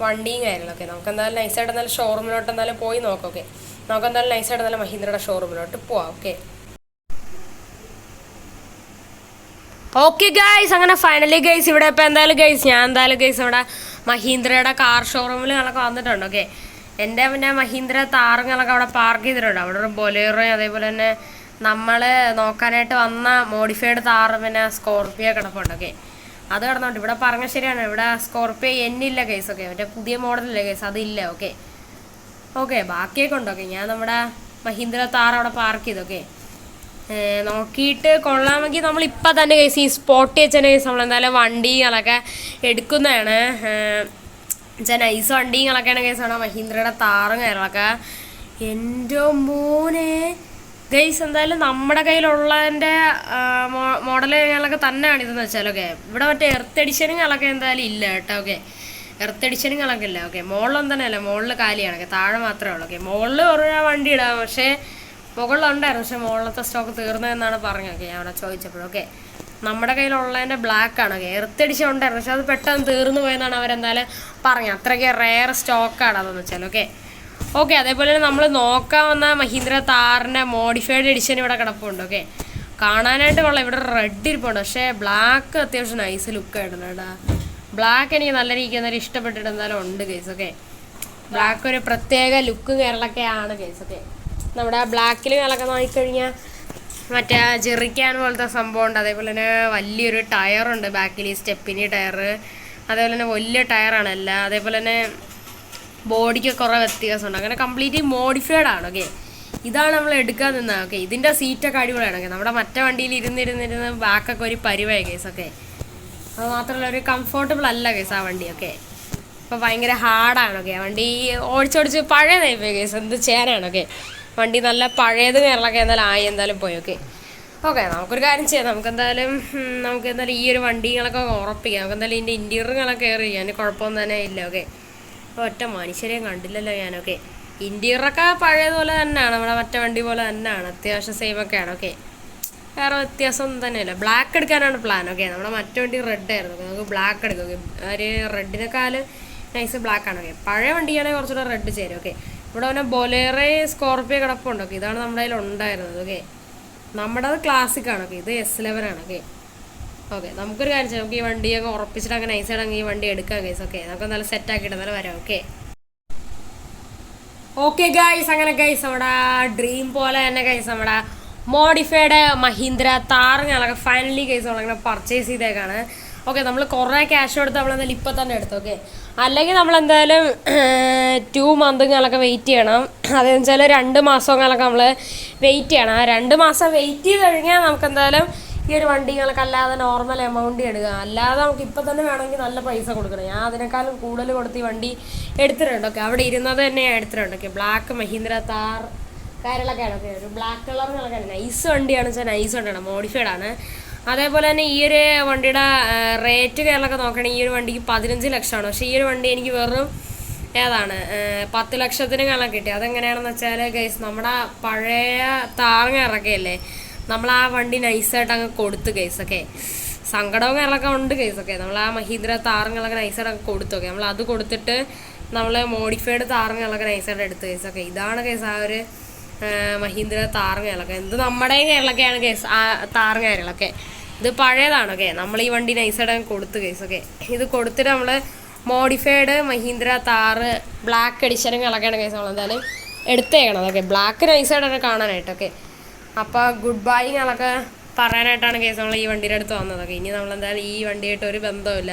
വണ്ടിയും കാര്യങ്ങളൊക്കെ. നമുക്ക് എന്തായാലും നൈസായിട്ട് എന്തായാലും ഷോറൂമിലോട്ട് എന്തായാലും പോയി നോക്കാം. ഓക്കെ, നമുക്ക് എന്തായാലും നൈസായിട്ട് എന്തായാലും മഹീന്ദ്രയുടെ ഷോറൂമിലോട്ട് പോവാം. ഓക്കെ ഗൈസ്, അങ്ങനെ ഫൈനലി ഗൈസ് ഇവിടെ ഇപ്പോൾ എന്തായാലും ഗൈസ് ഞാൻ എന്തായാലും ഗൈസ് ഇവിടെ മഹീന്ദ്രയുടെ കാർ ഷോറൂമിൽ ഞങ്ങളൊക്കെ വന്നിട്ടുണ്ട്. ഓക്കെ, എൻ്റെ പിന്നെ മഹീന്ദ്ര താറുകളൊക്കെ അവിടെ പാർക്ക് ചെയ്തിട്ടുണ്ട്. അവിടെ ഒരു ബൊലേറോ, അതേപോലെ തന്നെ നമ്മൾ നോക്കാനായിട്ട് വന്ന മോഡിഫൈഡ് താറ്, പിന്നെ സ്കോർപ്പിയോ കിടപ്പുണ്ട്. ഓക്കെ, അത് കിടന്നുണ്ട്. ഇവിടെ പറഞ്ഞ ശരിയാണ്, ഇവിടെ സ്കോർപ്പിയോ എന്നില്ല കേസ്. ഓക്കെ, മറ്റേ പുതിയ മോഡലില്ലേ കേസ്, അതില്ല. ഓക്കെ, ബാക്കിയൊക്കെ ഉണ്ട്. ഓക്കെ, ഞാൻ നമ്മുടെ മഹീന്ദ്ര താർ അവിടെ പാർക്ക് ചെയ്തു. ഓക്കെ, നോക്കിയിട്ട് കൊള്ളാമെങ്കിൽ നമ്മളിപ്പോൾ തന്നെ കേസ് ഈ സ്പോട്ട് വെച്ചതിൻ്റെ കേസ് നമ്മളെന്തായാലും വണ്ടികളൊക്കെ എടുക്കുന്നതാണ്. വെച്ചാൽ നൈസ് വണ്ടികളൊക്കെയാണ് കേസാണ് മഹീന്ദ്രയുടെ താറും കാര്യങ്ങളൊക്കെ. എൻ്റെ മോനെ ഗൈസ്, എന്തായാലും നമ്മുടെ കയ്യിലുള്ളതിൻ്റെ മോഡൽ കാര്യങ്ങളൊക്കെ തന്നെയാണ് ഇതെന്ന് വെച്ചാലൊക്കെ. ഇവിടെ മറ്റേ എർത്ത് എഡിഷനുകളൊക്കെ എന്തായാലും ഇല്ല കേട്ടോ. ഓക്കെ, എർത്ത് എഡിഷനുകളൊക്കെ ഇല്ല. ഓക്കെ, മുകളിലൊന്നും തന്നെ അല്ല, മുകളിൽ കാലിയാണ്. ഓക്കെ, താഴെ മാത്രമേ ഉള്ളൂ. ഓക്കെ, മുകളിൽ ഒരു വണ്ടി ഇടാം, പക്ഷേ മുകളിലുണ്ടായിരുന്നു, പക്ഷേ മുകളിലത്തെ സ്റ്റോക്ക് തീർന്നതെന്നാണ് പറഞ്ഞത്. ഓക്കെ, ഞാൻ അവിടെ ചോദിച്ചപ്പോഴും. ഓക്കെ, നമ്മുടെ കയ്യിലുള്ളതിൻ്റെ ബ്ലാക്കാണ്. ഓക്കെ, എർത്ത് എഡിഷൻ ഉണ്ടായിരുന്നു, പക്ഷെ അത് പെട്ടെന്ന് തീർന്നു പോയെന്നാണ് അവരെന്തായാലും പറഞ്ഞത്. അത്രയ്ക്ക് റെയർ സ്റ്റോക്കാണ് അതെന്ന് വെച്ചാൽ. ഓക്കെ, അതേപോലെ തന്നെ നമ്മൾ നോക്കാൻ വന്ന മഹീന്ദ്ര താറിൻ്റെ മോഡിഫൈഡ് എഡിഷൻ ഇവിടെ കിടപ്പുണ്ട്. ഓക്കെ, കാണാനായിട്ട് കൊള്ളാം. ഇവിടെ റെഡ് ഇരിപ്പുണ്ട്, പക്ഷേ ബ്ലാക്ക് അത്യാവശ്യം നൈസ് ലുക്കായിട്ടുണ്ട് കേട്ടോ. ബ്ലാക്ക് എനിക്ക് നല്ല രീതിക്ക് എന്തായാലും ഇഷ്ടപ്പെട്ടിട്ട് എന്തായാലും ഉണ്ട് കേസ്. ഓക്കെ, ബ്ലാക്ക് ഒരു പ്രത്യേക ലുക്കും കാര്യങ്ങളൊക്കെയാണ് കേസ്. ഓക്കെ, നമ്മുടെ ബ്ലാക്കിൽ കാര്യങ്ങളൊക്കെ നോക്കിക്കഴിഞ്ഞാൽ മറ്റേ ജെറിക്കാൻ പോലത്തെ സംഭവം ഉണ്ട്. അതേപോലെ തന്നെ വലിയൊരു ടയറുണ്ട് ബാക്കിൽ, സ്റ്റെപ്പിനി ടയർ. അതേപോലെ തന്നെ വലിയ ടയറാണ് എല്ലാം. അതേപോലെ തന്നെ ബോഡിക്ക് കുറേ വ്യത്യാസമുണ്ട്. അങ്ങനെ കംപ്ലീറ്റ്ലി മോഡിഫൈഡ് ആണ്. ഓക്കെ, ഇതാണ് നമ്മൾ എടുക്കാൻ നിന്നത്. ഓക്കെ, ഇതിൻ്റെ സീറ്റൊക്കെ അടിപൊളിയാണ്. ഓക്കെ, നമ്മുടെ മറ്റേ വണ്ടിയിൽ ഇരുന്നിരുന്നിരുന്ന് ബാക്കൊക്കെ ഒരു പരിവായി കേസ്. ഓക്കെ, അത് മാത്രമല്ല ഒരു കംഫർട്ടബിൾ അല്ല കേസ് ആ വണ്ടി. ഓക്കെ, ഇപ്പോൾ ഭയങ്കര ഹാർഡാണ്. ഓക്കെ, വണ്ടി ഓടിച്ചോടിച്ച് പഴയതായി പോയി കേസ്, എന്ത് ചെയ്യാനാണ്. ഓക്കെ, വണ്ടി നല്ല പഴയത് കേരളമൊക്കെ എന്തായാലും പോയി. ഓക്കെ, നമുക്കൊരു കാര്യം ചെയ്യാം. നമുക്ക് എന്തായാലും ഈ ഒരു വണ്ടികളൊക്കെ ഉറപ്പിക്കാം. നമുക്ക് എന്തായാലും ഇതിൻ്റെ ഇൻറ്റീരിയറുകളൊക്കെ കയറി അതിന് കുഴപ്പമൊന്നും തന്നെ ഇല്ല. ഓക്കെ, അപ്പോൾ ഒറ്റ മനുഷ്യരെയും കണ്ടില്ലല്ലോ ഞാനൊക്കെ. ഇൻറ്റീരിയറൊക്കെ പഴയതുപോലെ തന്നെയാണ്, നമ്മുടെ മറ്റേ വണ്ടി പോലെ തന്നെയാണ്, അത്യാവശ്യം സെയിമൊക്കെയാണ്. ഓക്കെ, വേറെ വ്യത്യാസമൊന്നും തന്നെയല്ല. ബ്ലാക്ക് എടുക്കാനാണ് പ്ലാൻ. ഓക്കെ, നമ്മുടെ മറ്റേ വണ്ടി റെഡ് ആയിരുന്നു. നമുക്ക് ബ്ലാക്ക് എടുക്കും. ഒരു റെഡിനേക്കാളും നൈസ് ബ്ലാക്കാണ്. ഓക്കെ, പഴയ വണ്ടിയാണെങ്കിൽ കുറച്ചുകൂടെ റെഡ് ചേരും. ഓക്കെ, ഇവിടെ പിന്നെ ബൊലേറോ സ്കോർപ്പിയോ കിടപ്പുണ്ട്. ഓക്കെ, ഇതാണ് നമ്മുടെ കയ്യിൽ ഉണ്ടായിരുന്നത്. ഓക്കെ, നമ്മുടെ അത് ക്ലാസിക്കാണ്. ഓക്കെ, ഇത് S11 ആണ്. ഓക്കെ, നമുക്കൊരു കാര്യം ചെയ്യാം. നമുക്ക് ഈ വണ്ടിയൊക്കെ ഉറപ്പിച്ചിട്ട് അങ്ങനെ നൈസായിട്ട് ഈ വണ്ടി എടുക്കാം കേസ്. ഓക്കെ, നമുക്ക് നല്ല സെറ്റാക്കിയിട്ട് എന്നാലും വരാം. ഓക്കെ ഗൈസ്, അങ്ങനെ ഗൈസ് നമ്മുടെ ഡ്രീം പോലെ തന്നെ ഗൈസ് നമ്മുടെ മോഡിഫൈഡ് മഹീന്ദ്ര താറുകളൊക്കെ ഫൈനലി ഗൈസ് നമ്മളിങ്ങനെ പർച്ചേസ് ചെയ്തേക്കാണ്. ഓക്കെ, നമ്മൾ കുറേ ക്യാഷ് കൊടുത്ത് നമ്മളെന്തായാലും ഇപ്പം തന്നെ എടുത്തു. ഓക്കെ, അല്ലെങ്കിൽ നമ്മളെന്തായാലും 2 മന്തുകളൊക്കെ വെയിറ്റ് ചെയ്യണം. അതെന്ന് വെച്ചാൽ 2 മാസങ്ങളൊക്കെ നമ്മൾ വെയിറ്റ് ചെയ്യണം. 2 മാസം വെയിറ്റ് ചെയ്ത് കഴിഞ്ഞാൽ നമുക്കെന്തായാലും ഈ ഒരു വണ്ടികളൊക്കെ അല്ലാതെ നോർമൽ എമൗണ്ട് എടുക്കുക. അല്ലാതെ നമുക്ക് ഇപ്പം തന്നെ വേണമെങ്കിൽ നല്ല പൈസ കൊടുക്കണം. ഞാൻ അതിനേക്കാളും കൂടുതൽ കൊടുത്ത് ഈ വണ്ടി എടുത്തിട്ടുണ്ട്. ഓക്കെ, അവിടെ ഇരുന്നത് തന്നെ ഞാൻ എടുത്തിട്ടുണ്ട്. ഓക്കെ, ബ്ലാക്ക് മഹീന്ദ്ര താർ കാര്യങ്ങളൊക്കെയാണ്. ഓക്കെ, ഒരു ബ്ലാക്ക് കളറിനൊക്കെ നൈസ് വണ്ടിയാണ് വെച്ചാൽ നൈസ് വണ്ടിയാണ്, മോഡിഫൈഡ് ആണ്. അതേപോലെ തന്നെ ഈ ഒരു വണ്ടിയുടെ റേറ്റ് കാര്യങ്ങളൊക്കെ നോക്കുകയാണെങ്കിൽ ഈ ഒരു വണ്ടിക്ക് 15 ലക്ഷമാണ്. പക്ഷേ ഈ ഒരു വണ്ടി എനിക്ക് വെറും ഏതാണ് 10 ലക്ഷത്തിന് കണക്ക് കിട്ടി. അതെങ്ങനെയാണെന്ന് വെച്ചാൽ ഗൈസ്, നമ്മുടെ പഴയ താങ്ങ ഇറക്കിയല്ലേ, നമ്മൾ ആ വണ്ടി നൈസായിട്ട് അങ്ങ് കൊടുത്തു ഗൈസ്. ഒക്കെ സങ്കടവും കാര്യങ്ങളൊക്കെ ഉണ്ട് ഗൈസ്. ഒക്കെ നമ്മൾ ആ മഹീന്ദ്ര താറുകളൊക്കെ നൈസായിട്ട് അങ്ങ് കൊടുത്തു. ഓക്കെ, നമ്മൾ അത് കൊടുത്തിട്ട് നമ്മൾ മോഡിഫൈഡ് താറുകളൊക്കെ നൈസായിട്ട് എടുത്തു ഗൈസ്. ഒക്കെ ഇതാണ് ഗൈസ് ആ ഒരു മഹീന്ദ്ര താറുകളൊക്കെ. ഇത് നമ്മുടെയും കേരളൊക്കെയാണ് ഗൈസ് ആ താറുകാരികളൊക്കെ. ഇത് പഴയതാണ്. ഓക്കെ, നമ്മൾ ഈ വണ്ടി നൈസായിട്ട് അങ്ങ് കൊടുത്തു ഗൈസ്. ഒക്കെ ഇത് കൊടുത്തിട്ട് നമ്മൾ മോഡിഫൈഡ് മഹീന്ദ്ര താറ് ബ്ലാക്ക് എഡിഷനുകളൊക്കെയാണ് കേസ് നമ്മൾ എന്തായാലും എടുത്തേക്കണം. ഓക്കെ, ബ്ലാക്ക് നൈസായിട്ടാണ് കാണാനായിട്ട്. ഓക്കെ, അപ്പോൾ ഗുഡ് ബൈങ്ങളൊക്കെ പറയാനായിട്ടാണ് കേസ് നമ്മൾ ഈ വണ്ടിയുടെ അടുത്ത് വന്നതൊക്കെ. ഇനി നമ്മളെന്തായാലും ഈ വണ്ടിയായിട്ട് ഒരു ബന്ധമില്ല,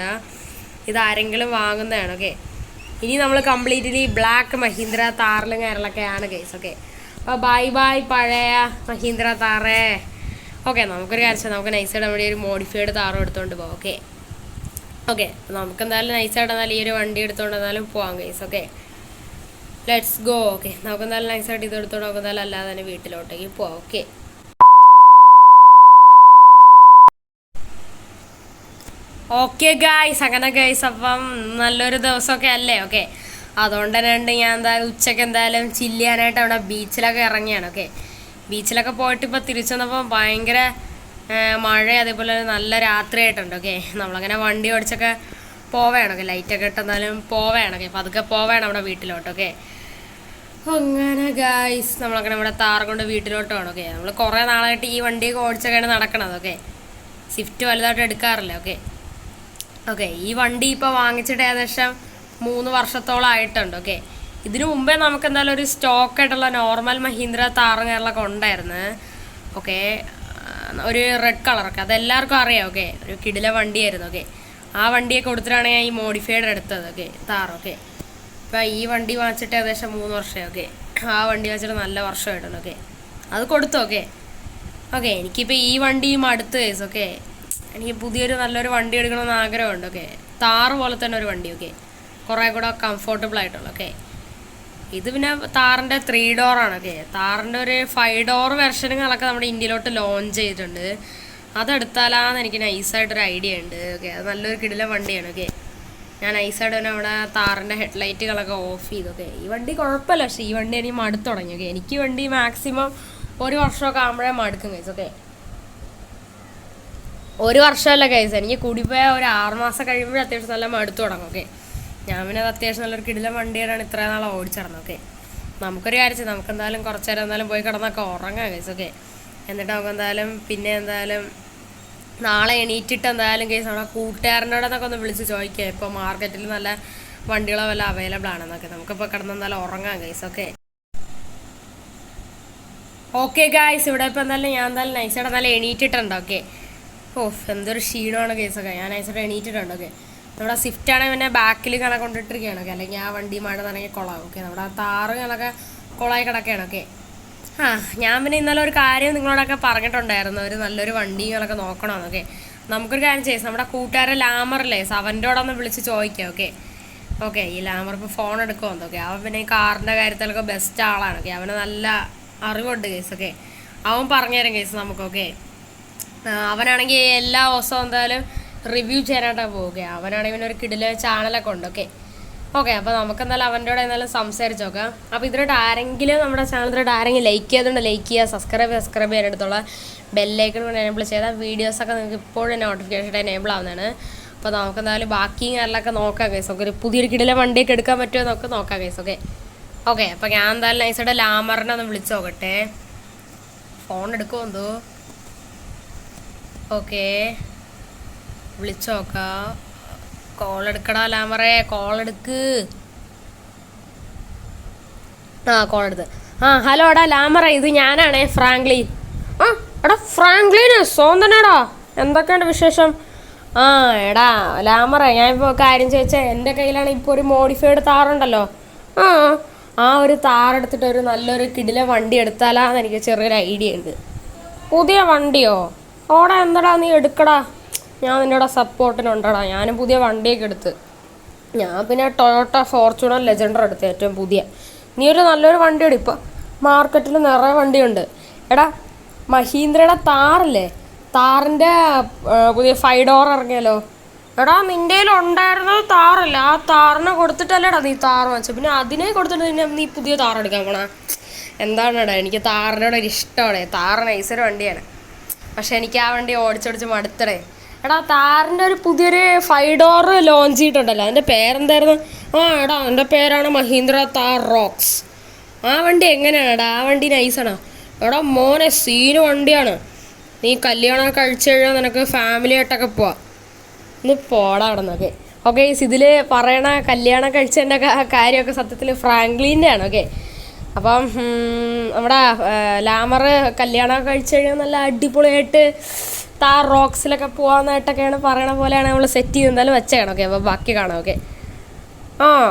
ഇതാരെങ്കിലും വാങ്ങുന്നതാണ്. ഓക്കെ, ഇനി നമ്മൾ കംപ്ലീറ്റ്ലി ബ്ലാക്ക് മഹീന്ദ്ര താറിലും കാര്യങ്ങളൊക്കെയാണ് കേസ്. ഓക്കെ, അപ്പോൾ ബൈ ബൈ പഴയ മഹീന്ദ്ര താറേ. ഓക്കെ, നമുക്കൊരു കാര്യം, നമുക്ക് നൈസായിട്ട് വേണ്ടി ഒരു മോഡിഫൈഡ് താറും എടുത്തുകൊണ്ട് പോകാം. ഓക്കെ ഓക്കെ, നമുക്ക് എന്തായാലും നൈസായിട്ട് എന്നാലും ഈ ഒരു വണ്ടി എടുത്തുകൊണ്ട് എന്നാലും പോവാം guys. Okay, let's go. Okay, നമുക്ക് എന്തായാലും നൈസായിട്ട് ഇത് എടുത്തോണ്ട് നമുക്ക് എന്തായാലും അല്ലാതെ തന്നെ വീട്ടിലോട്ടേക്ക് പോവാം. ഓക്കെ ഓക്കെ ഗൈസ്, അങ്ങനെ ഗൈസ് അപ്പം നല്ലൊരു ദിവസമൊക്കെ അല്ലേ. ഓക്കെ, അതുകൊണ്ട് തന്നെ ഉണ്ട് ഞാൻ എന്തായാലും ഉച്ചയ്ക്ക് എന്തായാലും ചില്ല് ചെയ്യാനായിട്ട് അവിടെ ബീച്ചിലൊക്കെ ഇറങ്ങിയാണ്. ഓക്കെ, ബീച്ചിലൊക്കെ പോയിട്ട് ഇപ്പോൾ തിരിച്ചു വന്നപ്പോൾ ഭയങ്കര മഴ, അതേപോലെ നല്ല രാത്രിയായിട്ടുണ്ട്. ഓക്കെ, നമ്മളങ്ങനെ വണ്ടി ഓടിച്ചൊക്കെ പോവേണം. ഓക്കെ, ലൈറ്റൊക്കെ ഇട്ടെന്നാലും പോവേണം. ഓക്കെ, അപ്പോൾ അതൊക്കെ പോവേണം അവിടെ വീട്ടിലോട്ട്. ഓക്കെ, അങ്ങനെ ഗൈസ് നമ്മളങ്ങനെ ഇവിടെ താറ് കൊണ്ട് വീട്ടിലോട്ട് വേണം. ഓക്കെ, നമ്മൾ കുറേ നാളായിട്ട് ഈ വണ്ടിയൊക്കെ ഓടിച്ചൊക്കെയാണ് നടക്കണത്. ഓക്കെ, സ്വിഫ്റ്റ് വലുതായിട്ട് എടുക്കാറില്ല. ഓക്കെ ഓക്കെ, ഈ വണ്ടി ഇപ്പോൾ വാങ്ങിച്ചിട്ട് ഏകദേശം 3 വർഷത്തോളം ആയിട്ടുണ്ട്. ഓക്കെ, ഇതിനു മുമ്പേ നമുക്ക് എന്തായാലും ഒരു സ്റ്റോക്കായിട്ടുള്ള നോർമൽ മഹീന്ദ്ര താറ് കേരളമൊക്കെ ഉണ്ടായിരുന്നു. ഓക്കെ, ഒരു റെഡ് കളറൊക്കെ അതെല്ലാവർക്കും അറിയാം. ഓക്കെ, ഒരു കിടില വണ്ടിയായിരുന്നു. ഓക്കെ, ആ വണ്ടിയെ കൊടുത്തിട്ടാണ് ഞാൻ ഈ മോഡിഫൈഡ് എടുത്തത്. ഓക്കെ, താറ്. ഓക്കെ, ഇപ്പം ഈ വണ്ടി വാങ്ങിച്ചിട്ട് ഏകദേശം 3 വർഷമായി. ഓക്കെ, ആ വണ്ടി വാങ്ങിച്ചിട്ട് നല്ല വർഷമായിട്ടുണ്ട്. ഓക്കെ, അത് കൊടുത്തു. ഓക്കെ ഓക്കെ, എനിക്കിപ്പോൾ ഈ വണ്ടിയും അടുത്ത് കേസ്. ഓക്കെ, എനിക്ക് പുതിയൊരു നല്ലൊരു വണ്ടി എടുക്കണമെന്ന് ആഗ്രഹമുണ്ട്. ഓക്കെ, താറ് പോലെ തന്നെ ഒരു വണ്ടി. ഓക്കെ, കുറേ കൂടെ കംഫർട്ടബിൾ ആയിട്ടുള്ള. ഓക്കെ, ഇത് പിന്നെ താറിൻ്റെ 3 ഡോറാണ്. ഓക്കെ, താറിൻ്റെ ഒരു 5 ഡോർ വെർഷനുകളൊക്കെ നമ്മുടെ ഇന്ത്യയിലോട്ട് ലോഞ്ച് ചെയ്തിട്ടുണ്ട്. അതെടുത്താലാന്ന് എനിക്ക് നൈസായിട്ടൊരു ഐഡിയ ഉണ്ട്. ഓക്കെ, അത് നല്ലൊരു കിടില വണ്ടിയാണ്. ഓക്കെ, ഞാൻ നൈസായിട്ട് തന്നെ അവിടെ താറിൻ്റെ ഹെഡ്ലൈറ്റുകളൊക്കെ ഓഫ് ചെയ്തു. ഓക്കെ, ഈ വണ്ടി കുഴപ്പമില്ല, പക്ഷേ ഈ വണ്ടി എനിക്ക് മടുത്തു തുടങ്ങി. ഓക്കെ, എനിക്ക് വണ്ടി മാക്സിമം 1 വർഷമൊക്കെ ആകുമ്പോഴേ മടുക്കും കേസ്. ഓക്കെ, 1 വർഷമല്ല കേസ്, എനിക്ക് കൂടിപ്പോയ ഒരു 6 മാസം കഴിയുമ്പോഴേ അത്യാവശ്യം നല്ല മടുത്തു തുടങ്ങും. ഓക്കെ, ഞാൻ പിന്നെ അത് അത്യാവശ്യം നല്ലൊരു കിടില വണ്ടിയാണ് ഇത്രയും നാളെ ഓടിച്ചിടണം. ഓക്കെ, നമുക്കൊരു കാര്യം, നമുക്ക് എന്തായാലും കുറച്ച് നേരം എന്തായാലും പോയി കിടന്നൊക്കെ ഉറങ്ങാം കേസ്. ഓക്കെ, എന്നിട്ട് നമുക്ക് എന്തായാലും പിന്നെ എന്തായാലും നാളെ എണീറ്റിട്ട് എന്തായാലും കേസ് നമ്മുടെ കൂട്ടുകാരനോടൊക്കെ ഒന്ന് വിളിച്ച് ചോദിക്കുക ഇപ്പോൾ മാർക്കറ്റിൽ നല്ല വണ്ടികളോ വല്ല അവൈലബിൾ ആണെന്നൊക്കെ. നമുക്കിപ്പോൾ കിടന്ന് എന്തായാലും ഉറങ്ങാം കേസ്. ഓക്കെ ഓക്കെ ഗായ്സ്, ഇവിടെ ഇപ്പോൾ എന്തായാലും ഞാൻ എന്തായാലും നൈസായിട്ട് എന്തായാലും എണീറ്റിട്ടുണ്ട്. ഓക്കെ, എന്തൊരു ക്ഷീണമാണ് കേസൊക്കെ. ഞാൻ നൈസായിട്ട് എണീറ്റിട്ടുണ്ട്. ഓക്കെ, നമ്മുടെ സ്വിഫ്റ്റ് ആണെങ്കിൽ പിന്നെ ബാക്കിൽ കണക്ക് കൊണ്ടിട്ടിരിക്കുകയാണ്. ഓക്കെ, അല്ലെങ്കിൽ ആ വണ്ടി മഴ നനങ്ങി കൊള്ളാം. ഓക്കെ, നമ്മുടെ ആ താറ് കണക്കെ കൊളായി കിടക്കുകയാണ്. ഓക്കെ, ഞാൻ പിന്നെ ഇന്നലെ ഒരു കാര്യം നിങ്ങളോടൊക്കെ പറഞ്ഞിട്ടുണ്ടായിരുന്നു, ഒരു നല്ലൊരു വണ്ടികളൊക്കെ നോക്കണമെന്നൊക്കെ. നമുക്കൊരു കാര്യം ചെയ്യാം, നമ്മുടെ കൂട്ടുകാരെ ലാമറില്ലേ അവൻ്റെയോടൊന്ന് വിളിച്ച് ചോദിക്കാം. ഓക്കെ ഓക്കെ, ഈ ലാമർ ഇപ്പോൾ ഫോൺ എടുക്കുമെന്ന്. ഓക്കെ, അവൻ പിന്നെ ഈ കാറിൻ്റെ കാര്യത്തിലൊക്കെ ബെസ്റ്റ് ആളാണ്. ഓക്കെ, അവന് നല്ല അറിവുണ്ട് കേസ്. ഓക്കെ, അവൻ പറഞ്ഞുതരും കേസ് നമുക്ക്. ഓക്കെ, അവനാണെങ്കിൽ എല്ലാ ദിവസവും എന്തായാലും റിവ്യൂ ചെയ്യാനായിട്ടാണ് പോവുക. അവനാണെങ്കിൽ പിന്നെ ഒരു കിടില ചാനലൊക്കെ ഉണ്ട്. ഓക്കെ ഓക്കെ, അപ്പോൾ നമുക്ക് എന്തായാലും അവൻ്റെ കൂടെ എന്തായാലും സംസാരിച്ച് നോക്കാം. അപ്പോൾ ഇതിലോട്ട് ആരെങ്കിലും നമ്മുടെ ചാനലിലോട്ട് ആരെങ്കിലും ലൈക്ക് ചെയ്തുകൊണ്ട് ലൈക്ക് ചെയ്യുക, സബ്സ്ക്രൈബ് ചെയ്യാനെടുത്തുള്ള ബെല്ലൈക്കൺ കൊണ്ട് എനേബിൾ ചെയ്താൽ വീഡിയോസൊക്കെ നിങ്ങൾക്ക് ഇപ്പോഴും നോട്ടിഫിക്കേഷൻ എനേബിൾ ആവുന്നതാണ്. അപ്പോൾ നമുക്ക് എന്തായാലും ബാക്കി കാര്യങ്ങളൊക്കെ നോക്കാം കേസ്. ഓക്കെ, ഒരു പുതിയൊരു കിടില വണ്ടിയൊക്കെ എടുക്കാൻ പറ്റുമോ എന്നൊക്കെ നോക്കാം കേസ്. ഓക്കെ ഓക്കെ, അപ്പോൾ ഞാൻ എന്തായാലും നൈസായിട്ട് ലാമറിനെ ഒന്ന് വിളിച്ച് നോക്കട്ടെ. ഫോൺ എടുക്കുമോ എന്തോ. ഓക്കെ, വിളിച്ചു നോക്കാം. കോൾ എടുക്കടാ ലാമറേ, കോൾ എടുക്ക്. കോൾ എടുത്ത്. ഹലോ എടാ ലാമറേ, ഇത് ഞാനാണേ ഫ്രാങ്ക്ലിൻ. എടാ ഫ്രാങ്ക്ലിന് സ്വന്തനാടാ, എന്തൊക്കെയുണ്ട് വിശേഷം? എടാ ലാമറേ, ഞാനിപ്പോൾ കാര്യം ചോദിച്ചാൽ എൻ്റെ കയ്യിലാണ് ഇപ്പോൾ ഒരു മോഡിഫൈഡ് താറുണ്ടല്ലോ. ആ ഒരു താറെടുത്തിട്ട് ഒരു നല്ലൊരു കിടില വണ്ടി എടുത്താലാന്ന് എനിക്ക് ചെറിയൊരു ഐഡിയ ഉണ്ട്. പുതിയ വണ്ടിയോ? ഓടാ എന്താടാ നീ എടുക്കടാ, ഞാൻ നിന്നോട് സപ്പോർട്ടിനുണ്ടടാ. ഞാനും പുതിയ വണ്ടിയൊക്കെ എടുത്ത്. ഞാൻ പിന്നെ ടൊയോട്ട ഫോർച്യൂണർ ലെജൻഡർ എടുത്ത് ഏറ്റവും പുതിയ. നീ ഒരു നല്ലൊരു വണ്ടി എടുപ്പോൾ മാർക്കറ്റിൽ നിറയെ വണ്ടിയുണ്ട്. എടാ മഹീന്ദ്രയുടെ താറില്ലേ, താറിൻ്റെ പുതിയ 5 ഡോർ ഇറങ്ങിയല്ലോ. എടാ നിൻ്റെ ഉണ്ടായിരുന്നത് താറല്ല, ആ താറിനെ കൊടുത്തിട്ടല്ലേടാ നീ താറ് വെച്ചത്, പിന്നെ അതിനെ കൊടുത്തിട്ട് പിന്നെ നീ പുതിയ താറെടുക്കാൻ പോണ. എന്താണെടാ, എനിക്ക് താറിനോടൊരു ഇഷ്ടമാണ്. താറ് നൈസൊരു വണ്ടിയാണ്, പക്ഷെ എനിക്ക് ആ വണ്ടി ഓടിച്ചോടിച്ച് മടുത്തടേ. എടാ താറിൻ്റെ ഒരു പുതിയൊരു 5 ഡോർ ലോഞ്ച് ചെയ്തിട്ടുണ്ടല്ലോ, അതിൻ്റെ പേരെന്തായിരുന്നു? എടാ എൻ്റെ പേരാണ് മഹീന്ദ്ര താർ റോക്സ്. ആ വണ്ടി എങ്ങനെയാണെടാ? ആ വണ്ടി നൈസാണോ? എടാ മോനെ സീന് വണ്ടിയാണ്. നീ കല്യാണം കഴിച്ചു കഴിഞ്ഞാൽ നിനക്ക് ഫാമിലി ആയിട്ടൊക്കെ പോവാം. ഇന്ന് പോടാ അവിടെ നിന്നൊക്കെ. ഓക്കെ, ഇതിൽ പറയണ കല്യാണം കഴിച്ചതിൻ്റെ കാര്യമൊക്കെ സത്യത്തിൽ ഫ്രാങ്ക്ലിൻ്റെ ആണ്. ഓക്കെ, അപ്പം നമ്മുടെ ലാമർ കല്യാണം കഴിച്ചു കഴിഞ്ഞാൽ നല്ല അടിപൊളിയായിട്ട് താർ റോക്സിലൊക്കെ പോകാമെന്നായിട്ടൊക്കെയാണ് പറയണ പോലെയാണ് നമ്മൾ സെറ്റ് ചെയ്ത് എന്തായാലും വെച്ചേക്കണം. ഓക്കെ, അപ്പോൾ ബാക്കി കാണാം. ഓക്കെ,